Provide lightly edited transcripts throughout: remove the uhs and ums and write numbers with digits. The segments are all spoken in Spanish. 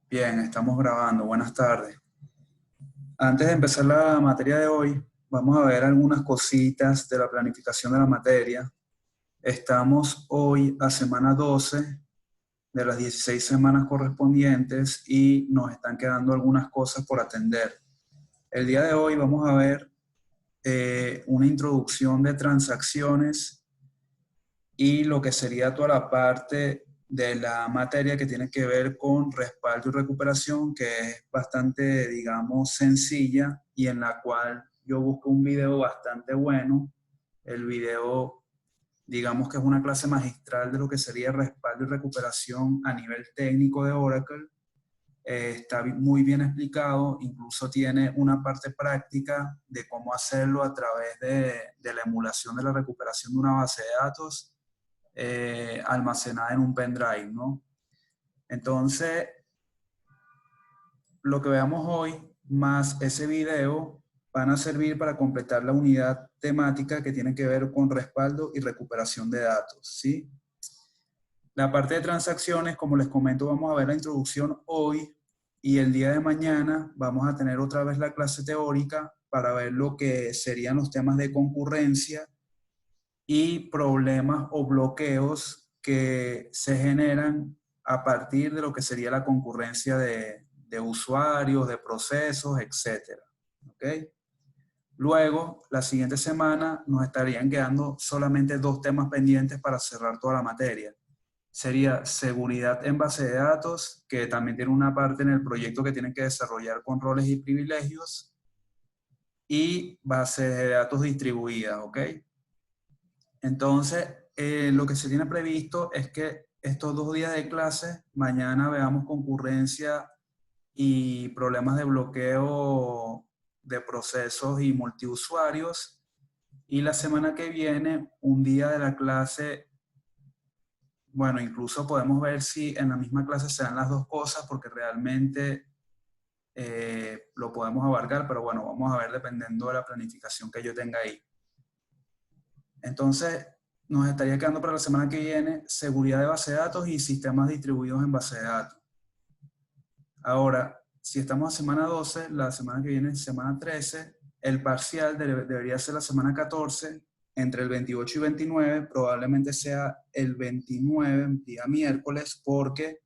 Bien, estamos grabando. Buenas tardes. Antes de empezar la materia de hoy, vamos a ver algunas cositas de la planificación de la materia. Estamos hoy a semana 12 de las 16 semanas correspondientes y nos están quedando algunas cosas por atender. El día de hoy vamos a ver una introducción de transacciones y lo que sería toda la parte de la materia que tiene que ver con respaldo y recuperación, que es bastante, digamos, sencilla y en la cual yo busco un video bastante bueno. El video, digamos que es una clase magistral de lo que sería respaldo y recuperación a nivel técnico de Oracle. Está muy bien explicado, incluso tiene una parte práctica de cómo hacerlo a través de la emulación de la recuperación de una base de datos almacenada en un pendrive, ¿no? Entonces, lo que veamos hoy, más ese video, van a servir para completar la unidad temática que tiene que ver con respaldo y recuperación de datos, ¿sí? La parte de transacciones, como les comento, vamos a ver la introducción hoy y el día de mañana vamos a tener otra vez la clase teórica para ver lo que serían los temas de concurrencia y problemas o bloqueos que se generan a partir de lo que sería la concurrencia de usuarios, de procesos, etc. ¿Ok? Luego, la siguiente semana nos estarían quedando solamente dos temas pendientes para cerrar toda la materia. Sería seguridad en base de datos, que también tiene una parte en el proyecto que tienen que desarrollar con roles y privilegios, y bases de datos distribuidas, ¿ok? Entonces, lo que se tiene previsto es que estos 2 días de clase, mañana veamos concurrencia y problemas de bloqueo de procesos y multiusuarios. Y la semana que viene, un día de la clase, bueno, incluso podemos ver si en la misma clase se dan las dos cosas, porque realmente lo podemos abarcar, pero bueno, vamos a ver dependiendo de la planificación que yo tenga ahí. Entonces, nos estaría quedando para la semana que viene seguridad de base de datos y sistemas distribuidos en base de datos. Ahora, si estamos a semana 12, la semana que viene es semana 13, el parcial debería ser la semana 14, entre el 28 y 29, probablemente sea el 29, día miércoles, porque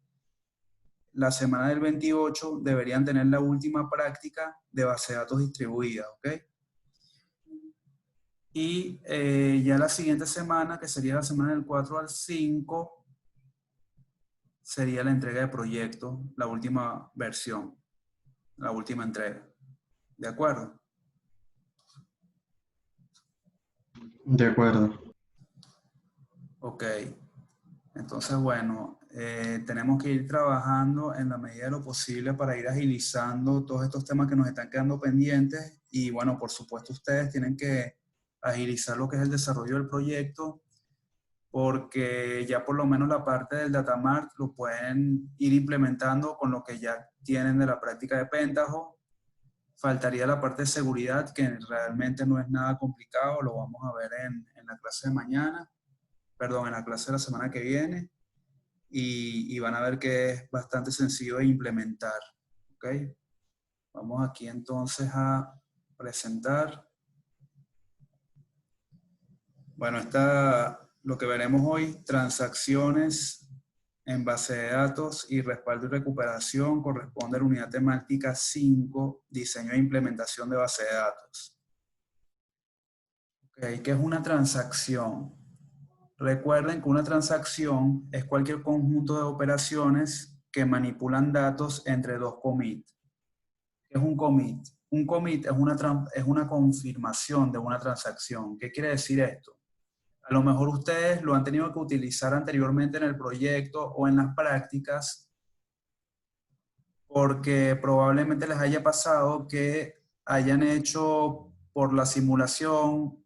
la semana del 28 deberían tener la última práctica de base de datos distribuida, ¿ok? Y ya la siguiente semana, que sería la semana del 4 al 5, sería la entrega de proyecto, la última versión, la última entrega. ¿De acuerdo? De acuerdo. Ok. Entonces, bueno, tenemos que ir trabajando en la medida de lo posible para ir agilizando todos estos temas que nos están quedando pendientes. Y bueno, por supuesto, ustedes tienen que agilizar lo que es el desarrollo del proyecto, porque ya por lo menos la parte del Datamart lo pueden ir implementando con lo que ya tienen de la práctica de Pentaho. Faltaría la parte de seguridad, que realmente no es nada complicado, lo vamos a ver en la clase de mañana, perdón, en la clase de la semana que viene, y van a ver que es bastante sencillo de implementar. ¿Ok? Vamos aquí entonces a presentar. Bueno, lo que veremos hoy, transacciones en base de datos y respaldo y recuperación, corresponde a la unidad temática 5, diseño e implementación de base de datos. Okay, ¿qué es una transacción? Recuerden que una transacción es cualquier conjunto de operaciones que manipulan datos entre dos commits. ¿Qué es un commit? Un commit es una confirmación de una transacción. ¿Qué quiere decir esto? A lo mejor ustedes lo han tenido que utilizar anteriormente en el proyecto o en las prácticas, porque probablemente les haya pasado que hayan hecho por la simulación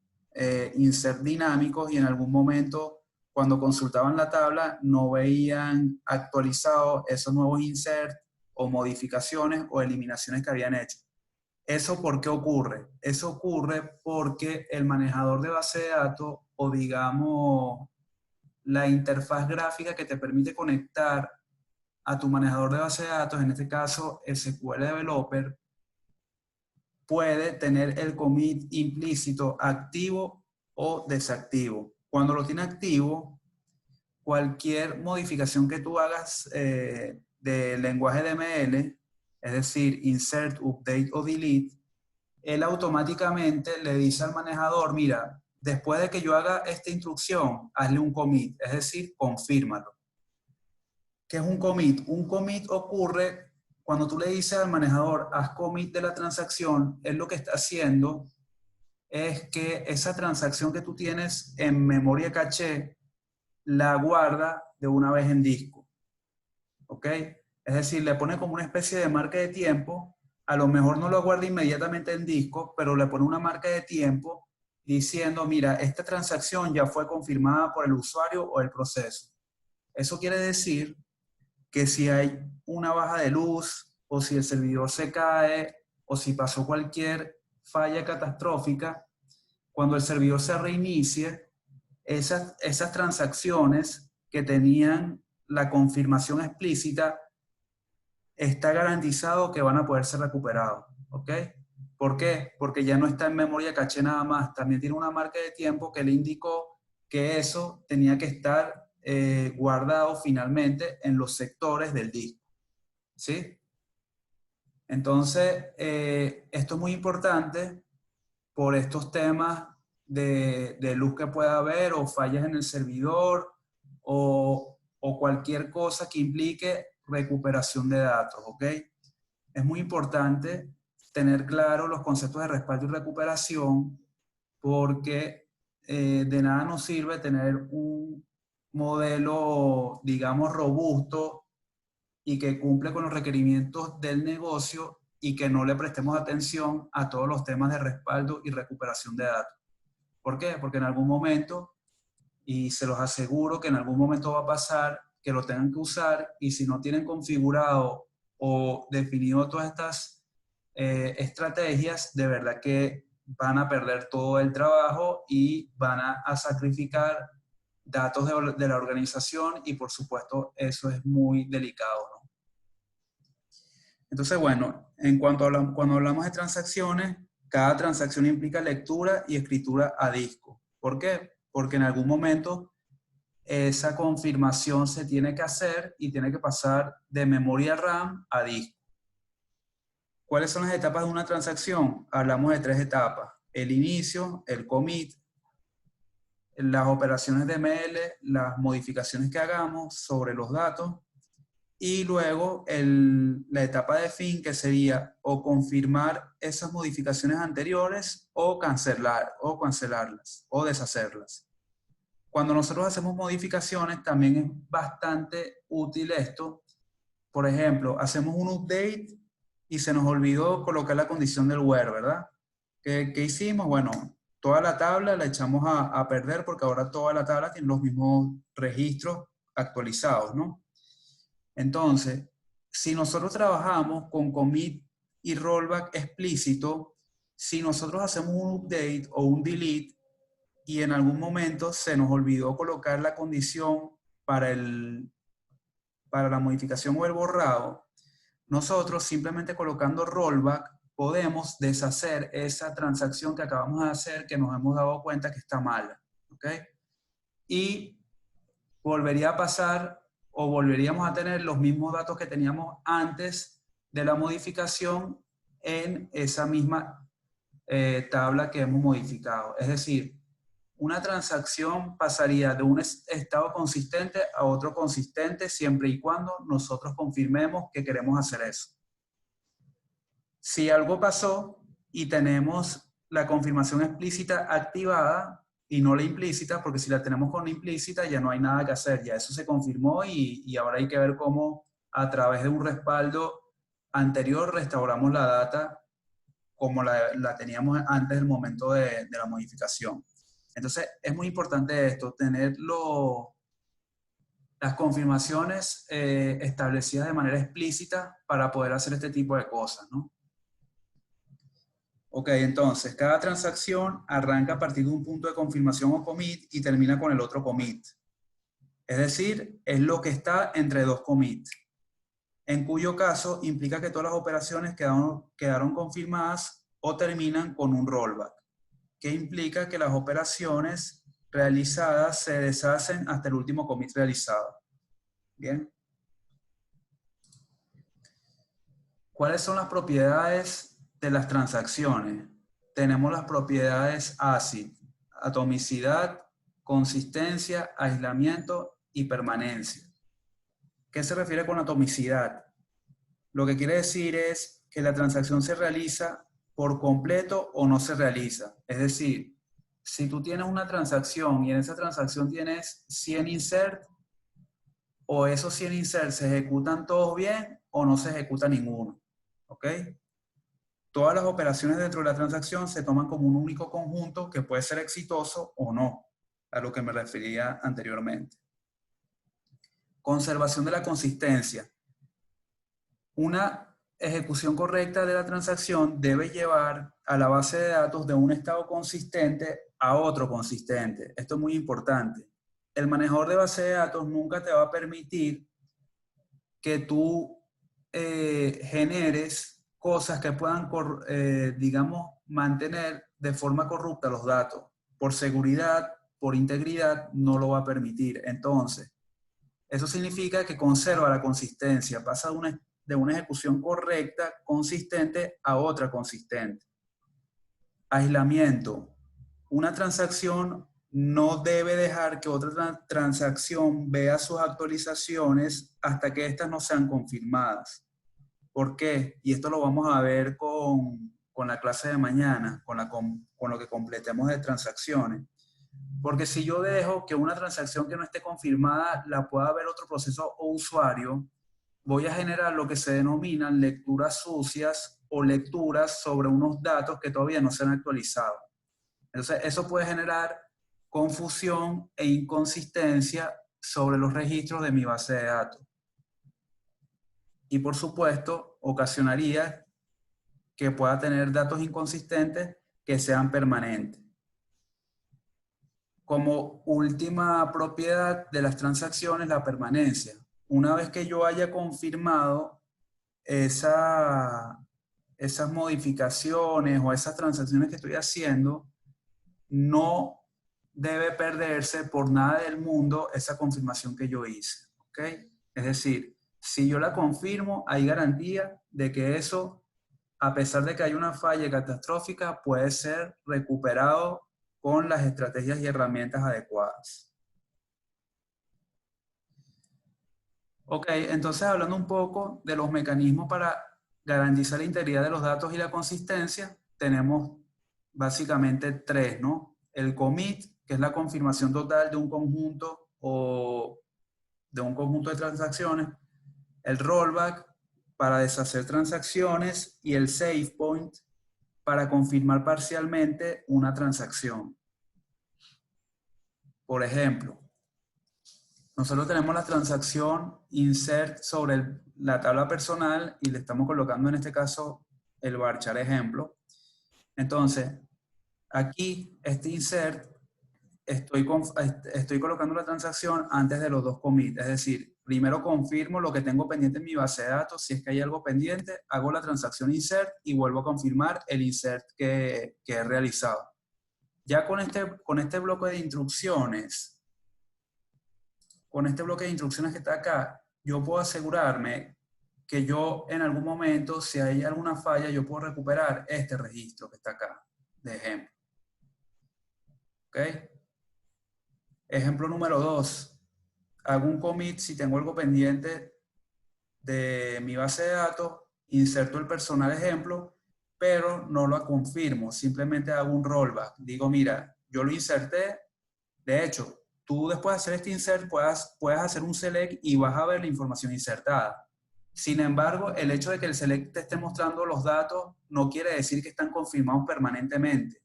insert dinámicos y en algún momento cuando consultaban la tabla no veían actualizados esos nuevos insert o modificaciones o eliminaciones que habían hecho. ¿Eso por qué ocurre? Eso ocurre porque el manejador de base de datos o digamos la interfaz gráfica que te permite conectar a tu manejador de base de datos, en este caso SQL Developer, puede tener el commit implícito activo o desactivo. Cuando lo tiene activo, cualquier modificación que tú hagas del lenguaje DML, es decir, insert, update o delete, él automáticamente le dice al manejador, mira, después de que yo haga esta instrucción, hazle un commit, es decir, confírmalo. ¿Qué es un commit? Un commit ocurre cuando tú le dices al manejador, haz commit de la transacción, él lo que está haciendo es que esa transacción que tú tienes en memoria caché, la guarda de una vez en disco. ¿Ok? Es decir, le pone como una especie de marca de tiempo, a lo mejor no lo guarda inmediatamente en disco, pero le pone una marca de tiempo diciendo, mira, esta transacción ya fue confirmada por el usuario o el proceso. Eso quiere decir que si hay una baja de luz, o si el servidor se cae, o si pasó cualquier falla catastrófica, cuando el servidor se reinicie, esas transacciones que tenían la confirmación explícita, está garantizado que van a poder ser recuperados. ¿Ok? ¿Por qué? Porque ya no está en memoria caché nada más, también tiene una marca de tiempo que le indicó que eso tenía que estar guardado finalmente en los sectores del disco. ¿Sí? Entonces, esto es muy importante por estos temas de luz que pueda haber o fallas en el servidor o cualquier cosa que implique recuperación de datos, ¿ok? Es muy importante tener claro los conceptos de respaldo y recuperación porque de nada nos sirve tener un modelo, digamos, robusto y que cumple con los requerimientos del negocio y que no le prestemos atención a todos los temas de respaldo y recuperación de datos. ¿Por qué? Porque en algún momento, y se los aseguro que en algún momento va a pasar, que lo tengan que usar y si no tienen configurado o definido todas estas estrategias, de verdad que van a perder todo el trabajo y van a sacrificar datos de la organización y por supuesto eso es muy delicado, ¿no? Entonces, bueno, en cuanto a cuando hablamos de transacciones, cada transacción implica lectura y escritura a disco. ¿Por qué? Porque en algún momento esa confirmación se tiene que hacer y tiene que pasar de memoria RAM a disco. ¿Cuáles son las etapas de una transacción? Hablamos de 3 etapas. El inicio, el commit, las operaciones de ML, las modificaciones que hagamos sobre los datos y luego la etapa de fin, que sería o confirmar esas modificaciones anteriores o cancelarlas o deshacerlas. Cuando nosotros hacemos modificaciones también es bastante útil esto. Por ejemplo, hacemos un update y se nos olvidó colocar la condición del where, ¿verdad? ¿Qué hicimos? Bueno, toda la tabla la echamos a perder porque ahora toda la tabla tiene los mismos registros actualizados, ¿no? Entonces, si nosotros trabajamos con commit y rollback explícito, si nosotros hacemos un update o un delete y en algún momento se nos olvidó colocar la condición para, para la modificación o el borrado, nosotros simplemente colocando rollback podemos deshacer esa transacción que acabamos de hacer que nos hemos dado cuenta que está mala. ¿Ok? Y volvería a pasar o volveríamos a tener los mismos datos que teníamos antes de la modificación en esa misma tabla que hemos modificado. Es decir, una transacción pasaría de un estado consistente a otro consistente siempre y cuando nosotros confirmemos que queremos hacer eso. Si algo pasó y tenemos la confirmación explícita activada y no la implícita, porque si la tenemos con la implícita ya no hay nada que hacer, ya eso se confirmó y ahora hay que ver cómo a través de un respaldo anterior restauramos la data como la teníamos antes del momento de la modificación. Entonces es muy importante esto, tener las confirmaciones establecidas de manera explícita para poder hacer este tipo de cosas, ¿no? Ok, entonces, cada transacción arranca a partir de un punto de confirmación o commit y termina con el otro commit. Es decir, es lo que está entre dos commits, en cuyo caso implica que todas las operaciones quedaron confirmadas o terminan con un rollback, que implica que las operaciones realizadas se deshacen hasta el último commit realizado. Bien. ¿Cuáles son las propiedades de las transacciones? Tenemos las propiedades ACID, atomicidad, consistencia, aislamiento y permanencia. ¿Qué se refiere con atomicidad? Lo que quiere decir es que la transacción se realiza por completo o no se realiza. Es decir, si tú tienes una transacción y en esa transacción tienes 100 insert, o esos 100 insert se ejecutan todos bien o no se ejecuta ninguno. ¿Ok? Todas las operaciones dentro de la transacción se toman como un único conjunto que puede ser exitoso o no, a lo que me refería anteriormente. Conservación de la consistencia. Una ejecución correcta de la transacción debe llevar a la base de datos de un estado consistente a otro consistente. Esto es muy importante. El manejador de base de datos nunca te va a permitir que tú generes cosas que puedan, digamos, mantener de forma corrupta los datos. Por seguridad, por integridad, no lo va a permitir. Entonces, eso significa que conserva la consistencia, pasa de una ejecución correcta, consistente, a otra consistente. Aislamiento. Una transacción no debe dejar que otra transacción vea sus actualizaciones hasta que éstas no sean confirmadas. ¿Por qué? Y esto lo vamos a ver con la clase de mañana, con lo que completemos de transacciones. Porque si yo dejo que una transacción que no esté confirmada la pueda ver otro proceso o usuario, voy a generar lo que se denominan lecturas sucias o lecturas sobre unos datos que todavía no se han actualizado. Entonces, eso puede generar confusión e inconsistencia sobre los registros de mi base de datos. Y por supuesto, ocasionaría que pueda tener datos inconsistentes que sean permanentes. Como última propiedad de las transacciones, la permanencia. Una vez que yo haya confirmado esas modificaciones o esas transacciones que estoy haciendo, no debe perderse por nada del mundo esa confirmación que yo hice. ¿Ok? Es decir, si yo la confirmo, hay garantía de que eso, a pesar de que hay una falla catastrófica, puede ser recuperado con las estrategias y herramientas adecuadas. Ok, entonces hablando un poco de los mecanismos para garantizar la integridad de los datos y la consistencia, tenemos básicamente tres, ¿no? El commit, que es la confirmación total de un conjunto o de un conjunto de transacciones, el rollback para deshacer transacciones y el save point para confirmar parcialmente una transacción. Por ejemplo, nosotros tenemos la transacción insert sobre la tabla personal y le estamos colocando en este caso el varchar ejemplo. Entonces, aquí este insert estoy colocando la transacción antes de los dos commits, es decir, primero confirmo lo que tengo pendiente en mi base de datos, si es que hay algo pendiente, hago la transacción insert y vuelvo a confirmar el insert que he realizado. Ya con este bloque de instrucciones, que está acá, yo puedo asegurarme que yo en algún momento, si hay alguna falla, yo puedo recuperar este registro que está acá, de ejemplo. ¿Ok? Ejemplo número 2. Hago un commit si tengo algo pendiente de mi base de datos, inserto el personal ejemplo, pero no lo confirmo, simplemente hago un rollback. Digo, mira, yo lo inserté, de hecho, tú después de hacer este insert puedes hacer un select y vas a ver la información insertada. Sin embargo, el hecho de que el select te esté mostrando los datos no quiere decir que están confirmados permanentemente,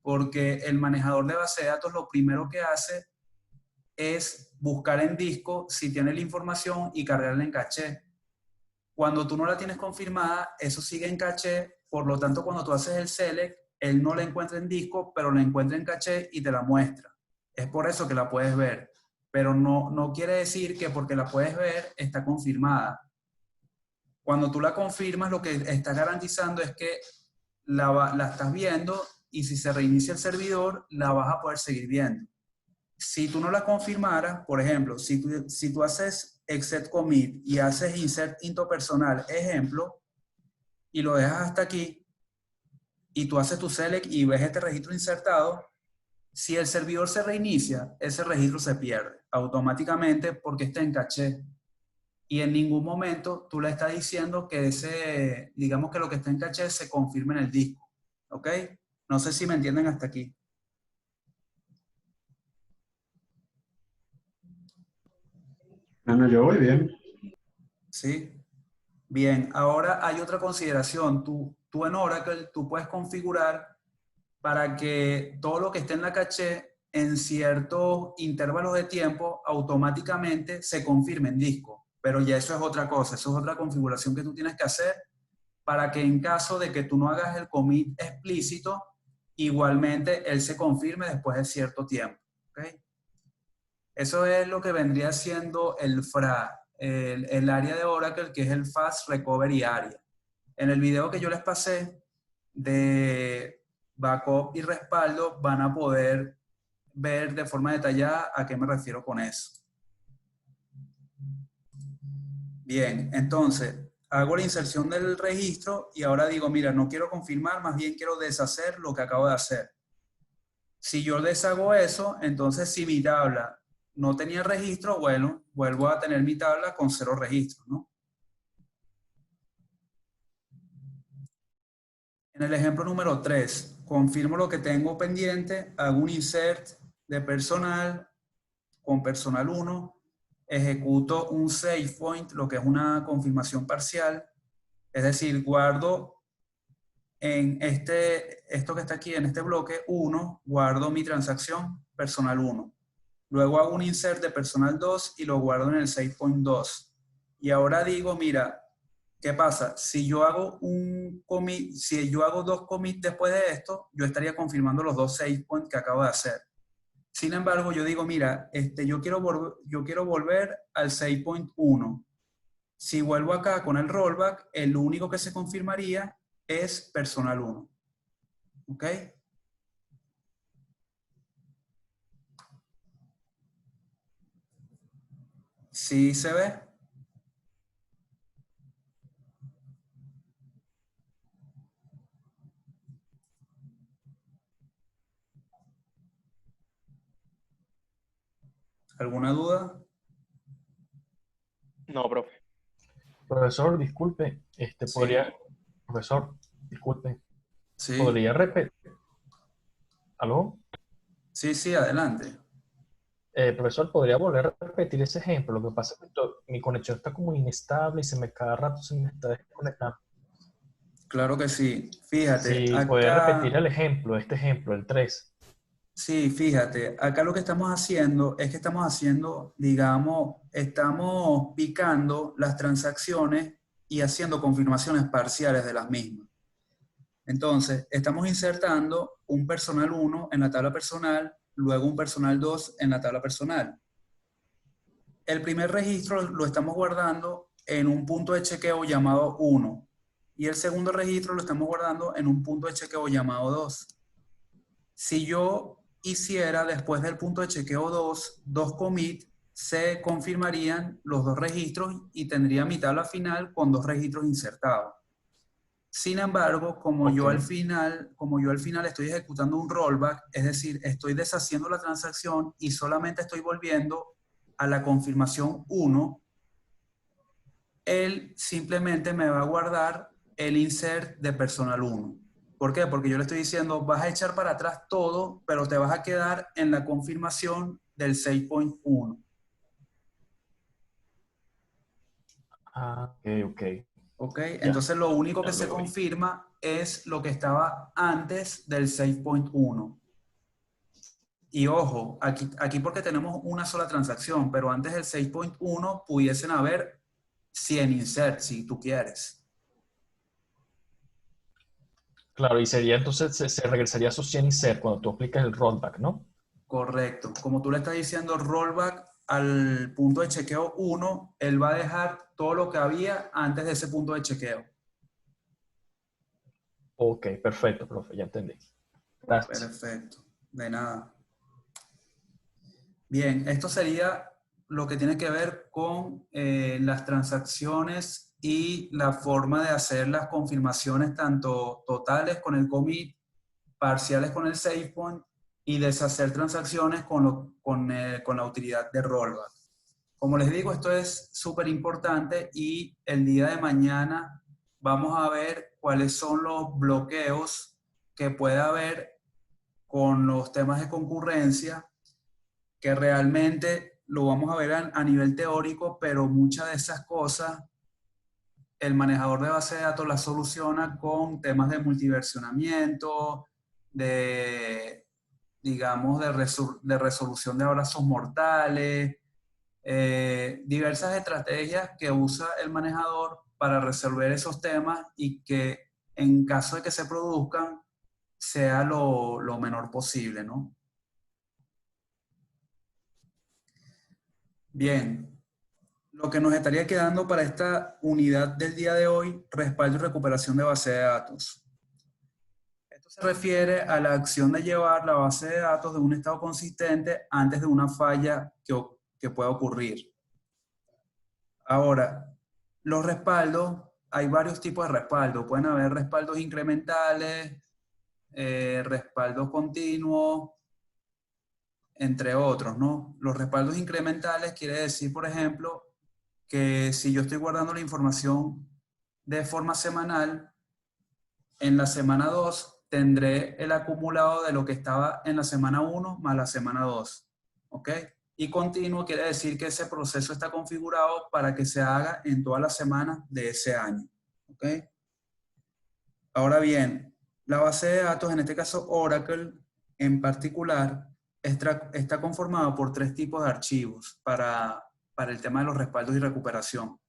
porque el manejador de base de datos lo primero que hace es buscar en disco si tiene la información y cargarla en caché. Cuando tú no la tienes confirmada, eso sigue en caché, por lo tanto cuando tú haces el select, él no la encuentra en disco, pero la encuentra en caché y te la muestra. Es por eso que la puedes ver. pero no quiere decir que porque la puedes ver está confirmada. Cuando tú la confirmas, lo que está garantizando es que la estás viendo y si se reinicia el servidor, la vas a poder seguir viendo. Si tú no la confirmaras, por ejemplo, si tú haces exec commit y haces insert into personal, ejemplo, y lo dejas hasta aquí, y tú haces tu select y ves este registro insertado, si el servidor se reinicia, ese registro se pierde automáticamente porque está en caché. Y en ningún momento tú le estás diciendo que digamos que lo que está en caché se confirme en el disco. ¿Ok? No sé si me entienden hasta aquí. Bueno, yo voy bien. ¿Sí? Bien, ahora hay otra consideración. Tú en Oracle, tú puedes configurar para que todo lo que esté en la caché en ciertos intervalos de tiempo automáticamente se confirme en disco. Pero ya eso es otra cosa, eso es otra configuración que tú tienes que hacer para que en caso de que tú no hagas el commit explícito, igualmente él se confirme después de cierto tiempo. ¿Okay? Eso es lo que vendría siendo el FRA, el área de Oracle, que es el Fast Recovery Area. En el video que yo les pasé de backup y respaldo, van a poder ver de forma detallada a qué me refiero con eso. Bien, entonces hago la inserción del registro y ahora digo, mira, no quiero confirmar, más bien quiero deshacer lo que acabo de hacer. Si yo deshago eso, entonces si mi tabla no tenía registro, bueno, vuelvo a tener mi tabla con 0 registros, ¿no? En el ejemplo número 3, confirmo lo que tengo pendiente, hago un insert de personal con personal 1, ejecuto un save point, lo que es una confirmación parcial, es decir, guardo en esto que está aquí, en este bloque 1, guardo mi transacción personal 1. Luego hago un insert de personal 2 y lo guardo en el save point 2. Y ahora digo, mira, ¿qué pasa? Si yo hago un commit, si yo hago 2 commits después de esto, yo estaría confirmando los 2 save points que acabo de hacer. Sin embargo, yo digo, mira, yo quiero volver al save point 1. Si vuelvo acá con el rollback, el único que se confirmaría es personal 1. ¿Ok? ¿Sí se ve? ¿Alguna duda? No, profe. Profesor, disculpe, Sí, profesor, disculpe, sí, ¿podría repetir? ¿Aló? sí, adelante. Profesor, ¿podría volver a repetir ese ejemplo? Lo que pasa es que mi conexión está como inestable y cada rato se me está desconectando. Claro que sí. Fíjate, Si puede repetir acá, el ejemplo, este ejemplo, el 3. sí, fíjate, acá lo que estamos haciendo es que estamos haciendo, digamos, estamos picando las transacciones y haciendo confirmaciones parciales de las mismas. Entonces, estamos insertando un personal 1 en la tabla personal, luego un personal 2 en la tabla personal. El primer registro lo estamos guardando en un punto de chequeo llamado 1 y el segundo registro lo estamos guardando en un punto de chequeo llamado 2. Si yo hiciera después del punto de chequeo 2 commits, se confirmarían los 2 registros y tendría mi tabla final con 2 registros insertados. Sin embargo, Ok. como yo al final estoy ejecutando un rollback, es decir, estoy deshaciendo la transacción y solamente estoy volviendo a la confirmación 1, él simplemente me va a guardar el insert de personal 1. ¿Por qué? Porque yo le estoy diciendo, vas a echar para atrás todo, pero te vas a quedar en la confirmación del 6.1. Ah, ok. ¿Ok? Ya, Entonces lo único ya que se lo vi. confirma es lo que estaba antes del 6.1. Y ojo, aquí porque tenemos una sola transacción, pero antes del 6.1 pudiesen haber 100 insert, si tú quieres. Claro, y sería entonces, se regresaría a su 100 y ser cuando tú aplicas el rollback, ¿no? Correcto. Como tú le estás diciendo, rollback al punto de chequeo 1, él va a dejar todo lo que había antes de ese punto de chequeo. Ok, perfecto, profe, ya entendí. Gracias. Perfecto, de nada. Bien, esto sería lo que tiene que ver con las transacciones y la forma de hacer las confirmaciones tanto totales con el commit, parciales con el SafePoint y deshacer transacciones con la utilidad de rollback. Como les digo, esto es súper importante y el día de mañana vamos a ver cuáles son los bloqueos que puede haber con los temas de concurrencia, que realmente lo vamos a ver a nivel teórico, pero muchas de esas cosas el manejador de base de datos las soluciona con temas de multiversionamiento, de, digamos, de resolución de abrazos mortales, diversas estrategias que usa el manejador para resolver esos temas y que en caso de que se produzcan, sea lo menor posible, ¿no? Bien, lo que nos estaría quedando para esta unidad del día de hoy, respaldo y recuperación de base de datos. Esto se refiere a la acción de llevar la base de datos de un estado consistente antes de una falla que pueda ocurrir. Ahora, los respaldos, hay varios tipos de respaldos. Pueden haber respaldos incrementales, respaldos continuos, entre otros, ¿no? Los respaldos incrementales quiere decir, por ejemplo, que si yo estoy guardando la información de forma semanal, en la semana 2 tendré el acumulado de lo que estaba en la semana 1 más la semana 2, ¿ok? Y continuo quiere decir que ese proceso está configurado para que se haga en todas las semanas de ese año, ¿ok? Ahora bien, la base de datos, en este caso Oracle en particular, está conformada por 3 tipos de archivos para el tema de los respaldos y recuperación.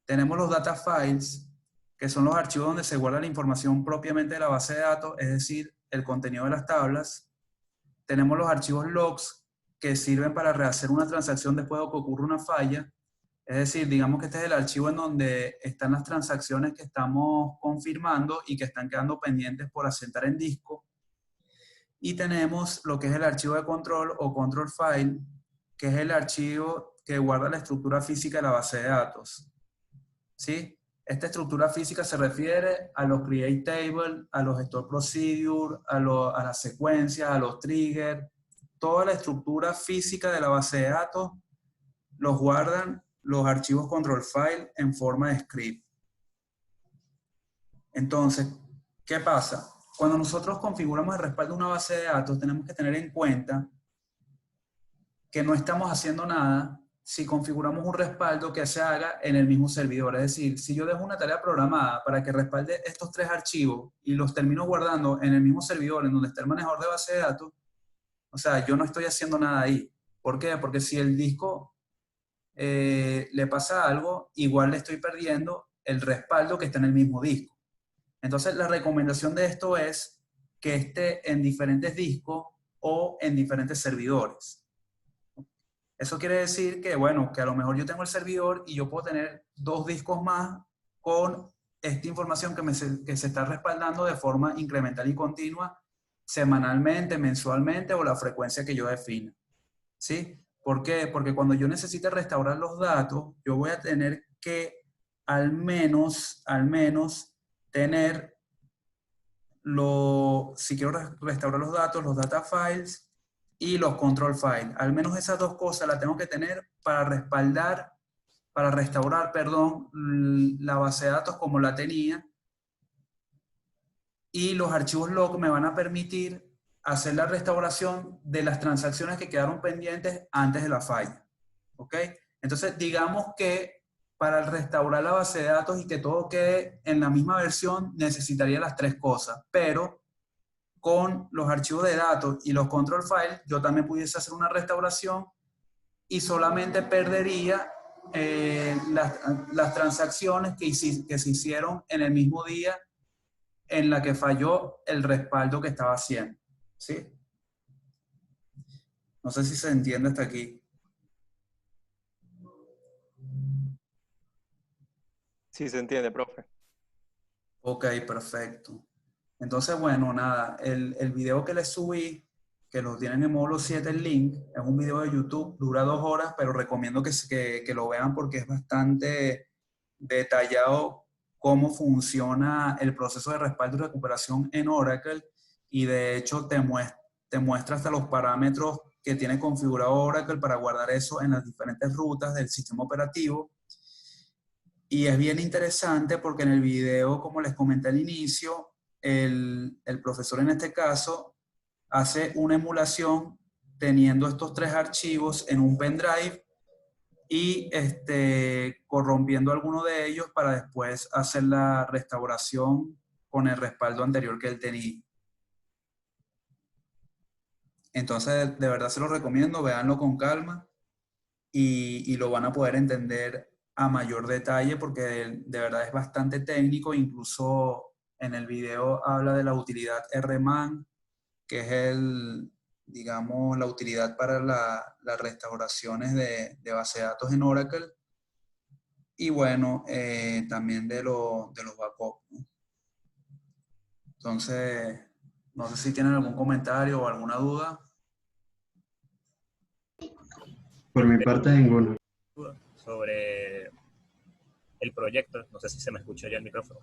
Tenemos los data files, que son los archivos donde se guarda la información propiamente de la base de datos, es decir, el contenido de las tablas. Tenemos los archivos logs, que sirven para rehacer una transacción después de que ocurra una falla. Es decir, digamos que este es el archivo en donde están las transacciones que estamos confirmando y que están quedando pendientes por asentar en disco. Y tenemos lo que es el archivo de control o control file, que es el archivo que guarda la estructura física de la base de datos. ¿Sí? Esta estructura física se refiere a los create table, a los store procedure, a las secuencias, a los triggers. Toda la estructura física de la base de datos los guardan los archivos control file en forma de script. Entonces, ¿qué pasa? Cuando nosotros configuramos el respaldo de una base de datos, tenemos que tener en cuenta que no estamos haciendo nada si configuramos un respaldo que se haga en el mismo servidor. Es decir, si yo dejo una tarea programada para que respalde estos 3 archivos y los termino guardando en el mismo servidor en donde está el manejador de base de datos, o sea, yo no estoy haciendo nada ahí. ¿Por qué? Porque si el disco le pasa algo, igual le estoy perdiendo el respaldo que está en el mismo disco. Entonces, la recomendación de esto es que esté en diferentes discos o en diferentes servidores. Eso quiere decir que, bueno, que a lo mejor yo tengo el servidor y yo puedo tener 2 discos más con esta información que se está respaldando de forma incremental y continua, semanalmente, mensualmente o la frecuencia que yo defina. ¿Sí? ¿Por qué? Porque cuando yo necesite restaurar los datos, yo voy a tener que al menos tener si quiero restaurar los datos, los data files y los control files. Al menos esas 2 cosas las tengo que tener para restaurar, perdón, la base de datos como la tenía. Y los archivos log me van a permitir hacer la restauración de las transacciones que quedaron pendientes antes de la falla. ¿Ok? Entonces, digamos que para restaurar la base de datos y que todo quede en la misma versión, necesitaría las 3 cosas, pero con los archivos de datos y los control files, yo también pudiese hacer una restauración y solamente perdería las transacciones que se hicieron en el mismo día en la que falló el respaldo que estaba haciendo. ¿Sí? No sé si se entiende hasta aquí. Sí se entiende, profe. Ok, perfecto. Entonces, bueno, nada, el video que les subí, que lo tienen en módulo 7 el link, es un video de YouTube, dura 2 horas, pero recomiendo que lo vean porque es bastante detallado cómo funciona el proceso de respaldo y recuperación en Oracle, y de hecho te muestra hasta los parámetros que tiene configurado Oracle para guardar eso en las diferentes rutas del sistema operativo. Y es bien interesante porque en el video, como les comenté al inicio, el profesor en este caso hace una emulación teniendo estos 3 archivos en un pendrive y corrompiendo alguno de ellos para después hacer la restauración con el respaldo anterior que él tenía. Entonces, de verdad se lo recomiendo, véanlo con calma y lo van a poder entender a mayor detalle porque de verdad es bastante técnico. Incluso en el video habla de la utilidad RMAN, que es digamos, la utilidad para las restauraciones de base de datos en Oracle. Y bueno, también de los backups, ¿no? Entonces, no sé si tienen algún comentario o alguna duda. Por mi parte, ninguno. Sobre el proyecto. No sé si se me escucha ya el micrófono.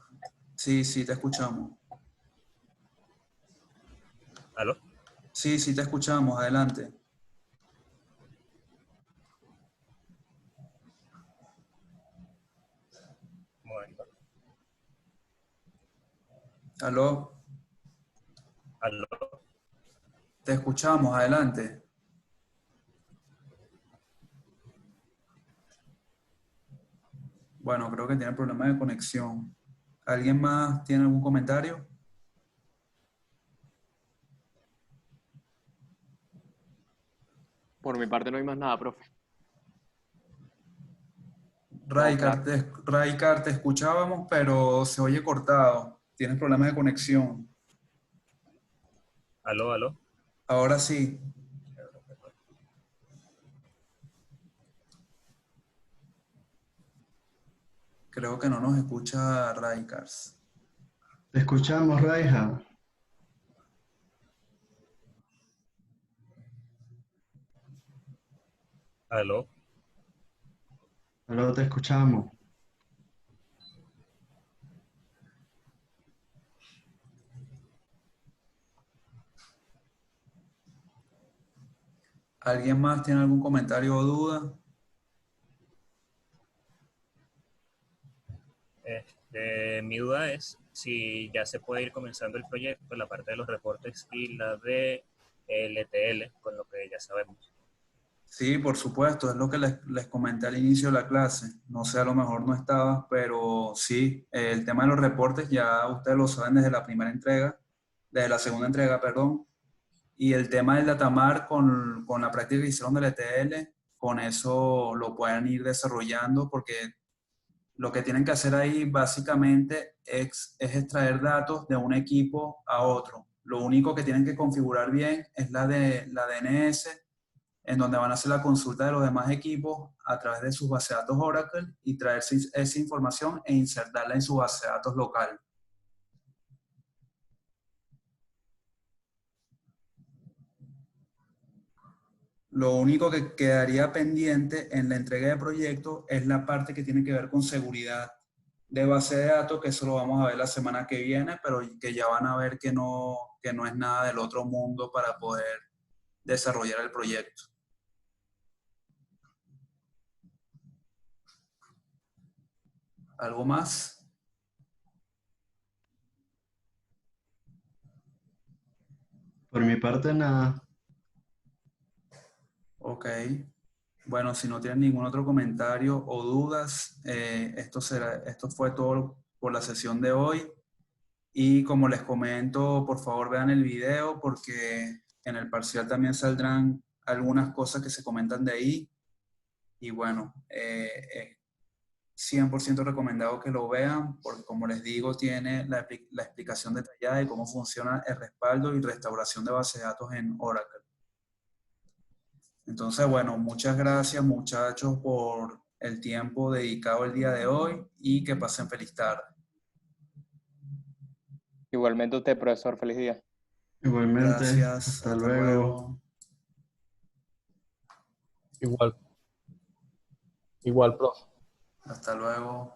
Sí, sí, te escuchamos. ¿Aló? Sí, sí, te escuchamos. Adelante. Bueno. ¿Aló? ¿Aló? Te escuchamos. Adelante. Bueno, creo que tiene problemas de conexión. ¿Alguien más tiene algún comentario? Por mi parte no hay más nada, profe. Raikar, claro. Raikar, te escuchábamos, pero se oye cortado. Tienes problemas de conexión. ¿Aló? ¿Aló? Ahora sí. Creo que no nos escucha Raikars. Te escuchamos, Raija. ¿Aló? Aló, te escuchamos. ¿Alguien más tiene algún comentario o duda? Mi duda es si ya se puede ir comenzando el proyecto, la parte de los reportes y la de LTL, con lo que ya sabemos. Sí, por supuesto, es lo que les comenté al inicio de la clase. No sé, a lo mejor no estabas, pero sí, el tema de los reportes ya ustedes lo saben desde la primera entrega, desde la segunda entrega, perdón. Y el tema del datamar con la práctica que hicieron del ETL, con eso lo pueden ir desarrollando porque lo que tienen que hacer ahí básicamente es extraer datos de un equipo a otro. Lo único que tienen que configurar bien es la DNS, en donde van a hacer la consulta de los demás equipos a través de sus bases de datos Oracle y traerse esa información e insertarla en su base de datos local. Lo único que quedaría pendiente en la entrega de proyecto es la parte que tiene que ver con seguridad de base de datos, que eso lo vamos a ver la semana que viene, pero que ya van a ver que no es nada del otro mundo para poder desarrollar el proyecto. ¿Algo más? Por mi parte, nada. Ok. Bueno, si no tienen ningún otro comentario o dudas, esto fue todo por la sesión de hoy. Y como les comento, por favor vean el video porque en el parcial también saldrán algunas cosas que se comentan de ahí. Y bueno, 100% recomendado que lo vean porque como les digo, tiene la explicación detallada de cómo funciona el respaldo y restauración de bases de datos en Oracle. Entonces, bueno, muchas gracias muchachos el tiempo dedicado el día de hoy y que pasen feliz tarde. Igualmente usted, profesor, feliz día. Igualmente, Gracias, hasta hasta luego. luego. Igual, igual, profe. Hasta luego.